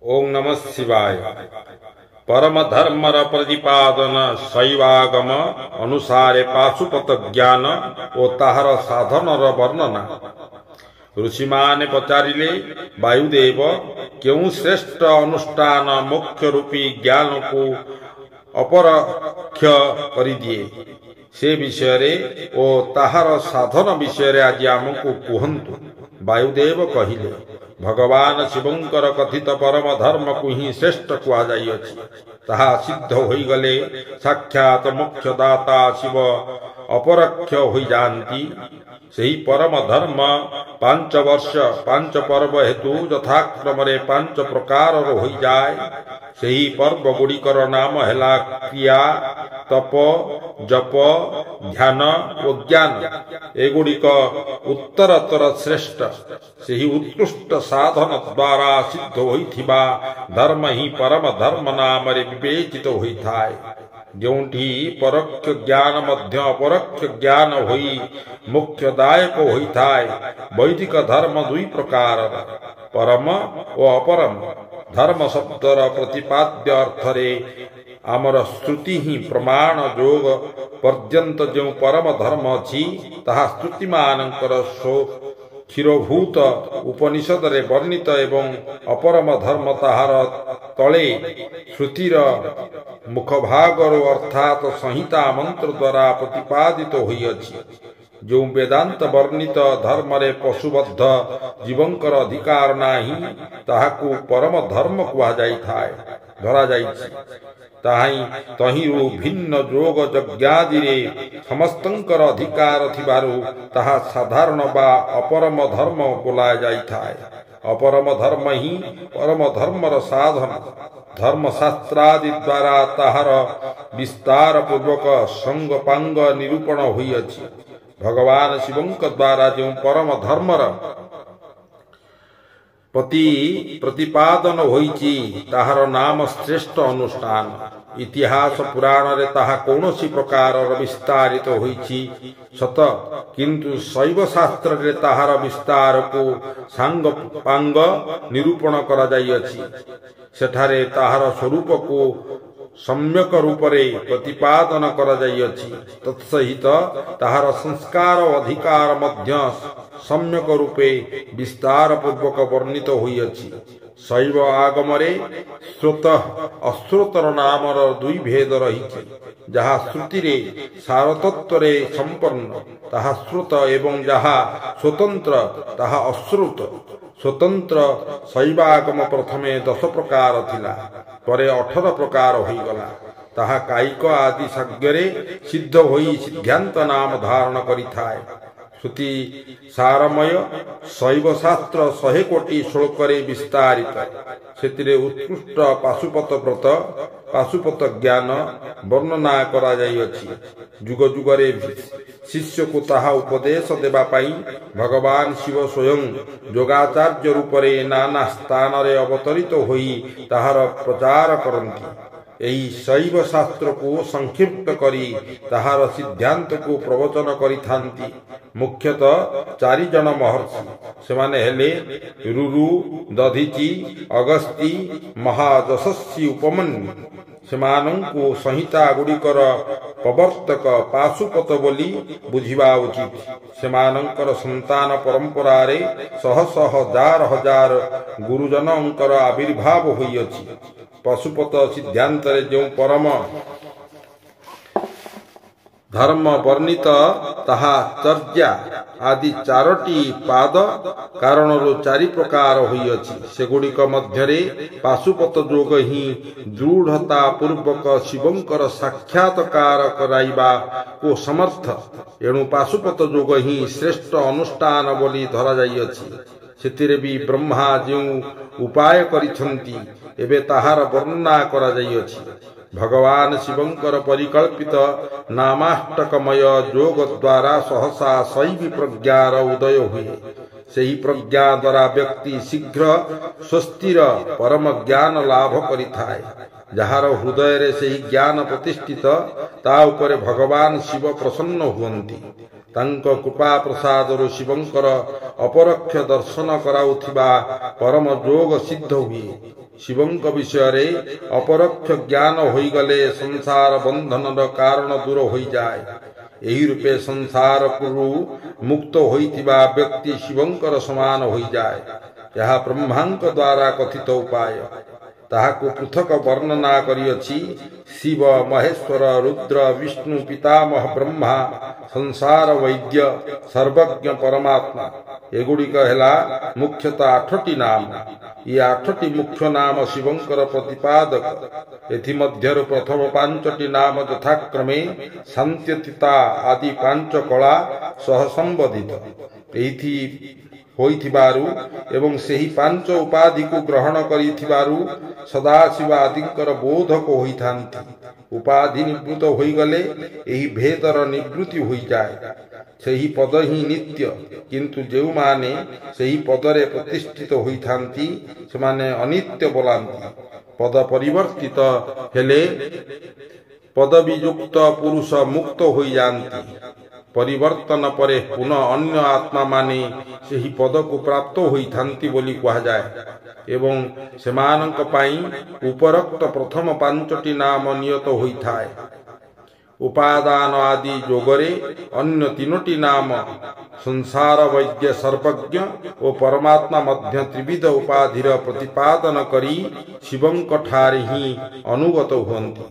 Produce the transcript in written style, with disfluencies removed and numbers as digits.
ओम नमः शिवाय। परम धर्मर प्रतिपादन शैवागम अनुसारे पाशुपत ज्ञान ओ ताहार साधनर वर्णना। ऋषि माने पचारिले, वायुदेव केउं श्रेष्ठ अनुष्ठान मोक्ष रूपी ज्ञान को अपरक्ष करिदिए से विषय रे ओ ताहार साधन विषय आज आमको कहतु। वायुदेव कहिले, भगवान शिवंकर कथित परम धर्म को ही श्रेष्ठ कहुछि। ताहा सिद्ध होइगले साक्षात मोक्षदाता शिव अपरक्ष होई जानती। सही परम धर्म 5 वर्ष 5 पर्व हेतु यथाक्रम 5 प्रकार हो जाए। सही पर्व गुड़िकर नाम है क्रिया, तप, जप, ध्यान और ज्ञान। एगुड़िक उत्तरतर श्रेष्ठ। सही उत्कृष्ट साधन द्वारा सिद्ध होइथिबा धर्म ही परम धर्म नाम विवेचित होइथाय। जोंठी परोक्ष ज्ञान मध्य अपरोक्ष ज्ञान होई मोक्षदायक होइथाय। वैदिक धर्म 2 प्रकार, परम और अपरम। धर्म शब्दर प्रतिपाद्य अर्थरे आमर श्रुति ही प्रमाण जोग पर्यंत जो परम धर्म अछि ताहा श्रुति मानकर क्षीरभूत उपनिषद रे वर्णित एवं अपरम धर्म ताहार तले श्रुतिर मुखभागर अर्थात संहिता मंत्र द्वारा प्रतिपादित होइअछि। जो वेदांत वर्णित धर्म रे पशुबद्ध जीवंकर अधिकार नाही ताहाकु परम धर्म कुहा जाइथाय धरा जाइछि। तहिरु भिन्न जोग यज्ञादि रे समस्तंकर अधिकार थिबारु ताहा साधारण बा अपरम धर्म बोला जाइथाय। अपरम धर्म ही परम धर्मर साधन। धर्मशास्त्रादि द्वारा ताहार विस्तार पूर्वक संगपांग निरूपण होइअछि। भगवान शिवंक द्वारा जो परम धर्मर प्रतिपादन होइछि ताहार नाम श्रेष्ठ अनुष्ठान। इतिहास पुराण रे ताहा कौनसी प्रकार विस्तारित होइछि सत, किंतु शैव शास्त्र रे ताहार विस्तार को सांगपांग निरूपण करा जाइअछि। सेठारे ताहार स्वरूप को सम्यक रूपरे प्रतिपादन करा जाइअछि। तत्सहित ताहार संस्कार अधिकार मध्य सम्यक रूपे विस्तार पूर्वक वर्णित होइअछि। शैव आगमरे श्रोत अश्रोतर नामर 2 भेद रहिछि। जहा श्रुति रे सारतत्व रे संपन्न ताहा श्रुत एवं जहा स्वतंत्र ताहा अश्रुत। स्वतंत्र शैवागम प्रथमे 10 प्रकार थिला, परे 18 प्रकार होई गला। ताहा कायिक आदि साग्यरे सिद्ध होई सिद्धांत नाम धारण करिथाय। श्रुति सारमय शैव शास्त्र 100 कोटि श्लोक रे विस्तारित। सेतिरे उत्कृष्ट पाशुपत व्रत पाशुपत ज्ञान वर्णना करा जाइअछि। जुग जुगरे शिष्य को ताहा उपदेश देबा पाई भगवान शिव स्वयं योगाचार्य रूपरे नाना स्थान रे अवतरित होई ताहार प्रचार करंती। एही शैव शास्त्र को संक्षिप्त करी ताहार सिद्धांत को प्रवचन करिथांती। मुख्यतः 4 जन महर्षि। सेमाने हेले रुरु, दधीचि, अगस्ती, महायशस्वी उपमन्यु। सेमानंकु संहिता गुड़िकर प्रवर्तक पाशुपत बोली बुझिबा उचित। सेमानंकर संतान परंपरा रे शह शह हजार हजार गुरुजनंकर आविर्भाव होइअछि। पशुपत सिद्धांत रे जो परम धर्म वर्णित ताहा चर्या आदि 4टी पाद कारणरू 4 प्रकार होइअछि। सेगुड़िक मध्यरे पाशुपत जोग ही दृढ़ता पूर्वक शिवंकर साक्षात्कार कराइबा को समर्थ। एणु पाशुपत जोग ही श्रेष्ठ अनुष्ठान बोली धरा जाइअछि। सेतिरे भी ब्रह्मा जो उपाय करिछंती एबे ताहार वर्णना करा जाइअछि। भगवान शिवंकर परिकल्पित नामाष्टकमय जोग द्वारा सहसा शैवी प्रज्ञार उदय हुए। सही प्रज्ञा द्वारा व्यक्ति शीघ्र स्वस्तिर परम ज्ञान लाभ करिथाय। जार हृदय रे सही ज्ञान प्रतिष्ठित ता उपरे भगवान शिव प्रसन्न हुअंती। तांको कृपा प्रसाद शिवंकर अपरक्ष दर्शन कराउथिबा परम जोग सिद्ध हुए। ଶିବଙ୍କ ବିଷୟରେ ଅପରୋକ୍ଷ ଜ୍ଞାନ ହୋଇଗଲେ ସଂସାର ବନ୍ଧନର କାରଣ ଦୂର ହୋଇଯାଏ। ଏହି ରୂପେ ସଂସାରରୁ ମୁକ୍ତ ହୋଇଥିବା ବ୍ୟକ୍ତି ଶିବଙ୍କର ସମାନ ହୋଇଯାଏ। ଏହା ବ୍ରହ୍ମାଙ୍କ ଦ୍ୱାରା କଥିତ ଉପାୟ। ତାହାକୁ ପୃଥକ ବର୍ଣ୍ଣନା କରିଅଛି। ଶିବ, ମହେଶ୍ୱର, ରୁଦ୍ର, ବିଷ୍ଣୁ, ପିତାମହ ବ୍ରହ୍ମା, ସଂସାର ବୈଦ୍ୟ, ସର୍ବଜ୍ଞ ପରମାତ୍ମା। ଏଗୁଡ଼ିକ ହେଲା ମୁଖ୍ୟତଃ 8ଟି ନାମ। ଏ 8ଟି ମୁଖ୍ୟ ନାମ ଶିବଙ୍କର ପ୍ରତିପାଦକ। ଏଥିମଧ୍ୟରୁ ପ୍ରଥମ 5ଟି ନାମ ଯଥାକ୍ରମେ ଶାନ୍ତ୍ୟତୀତା ଆଦି 5 କଳା ସହ ସମ୍ବନ୍ଧିତ ହୋଇଥିବାରୁ ଏବଂ ସେହି 5 ଉପାଧିକୁ ଗ୍ରହଣ କରିଥିବାରୁ ସଦାଶିବ ଆଦିଙ୍କର ବୋଧକ ହୋଇଥାନ୍ତି। ଉପାଧି ନିବୃତ୍ତ ହୋଇଗଲେ ଏହି ଭେଦର ନିବୃତ୍ତି ହୋଇଯାଏ। ସେହି ପଦ ହିଁ ନିତ୍ୟ। କିନ୍ତୁ ଯେଉଁମାନେ ସେହି ପଦରେ ପ୍ରତିଷ୍ଠିତ ହୋଇଥାନ୍ତି ସେମାନେ ଅନିତ୍ୟ ବୋଲାନ୍ତି। ପଦ ପରିବର୍ତ୍ତିତ ହେଲେ ପଦବିଯୁକ୍ତ ପୁରୁଷ ମୁକ୍ତ ହୋଇଯାନ୍ତି। ପରିବର୍ତ୍ତନ ପରେ ପୁନଃ ଅନ୍ୟ ଆତ୍ମାମାନେ ସେହି ପଦକୁ ପ୍ରାପ୍ତ ହୋଇଥାନ୍ତି ବୋଲି କୁହାଯାଏ ଏବଂ ସେମାନଙ୍କ ପାଇଁ ଉପରୋକ୍ତ ପ୍ରଥମ 5ଟି ନାମ ନିୟତ ହୋଇଥାଏ। ଉପାଦାନ ଆଦି ଯୋଗରେ ଅନ୍ୟ 3ଟି ନାମ ସଂସାର ବୈଦ୍ୟ, ସର୍ବଜ୍ଞ ଓ ପରମାତ୍ମା ମଧ୍ୟ ତ୍ରିବିଧ ଉପାଧିର ପ୍ରତିପାଦନ କରି ଶିବଙ୍କଠାରେ ହିଁ ଅନୁଗତ ହୁଅନ୍ତି।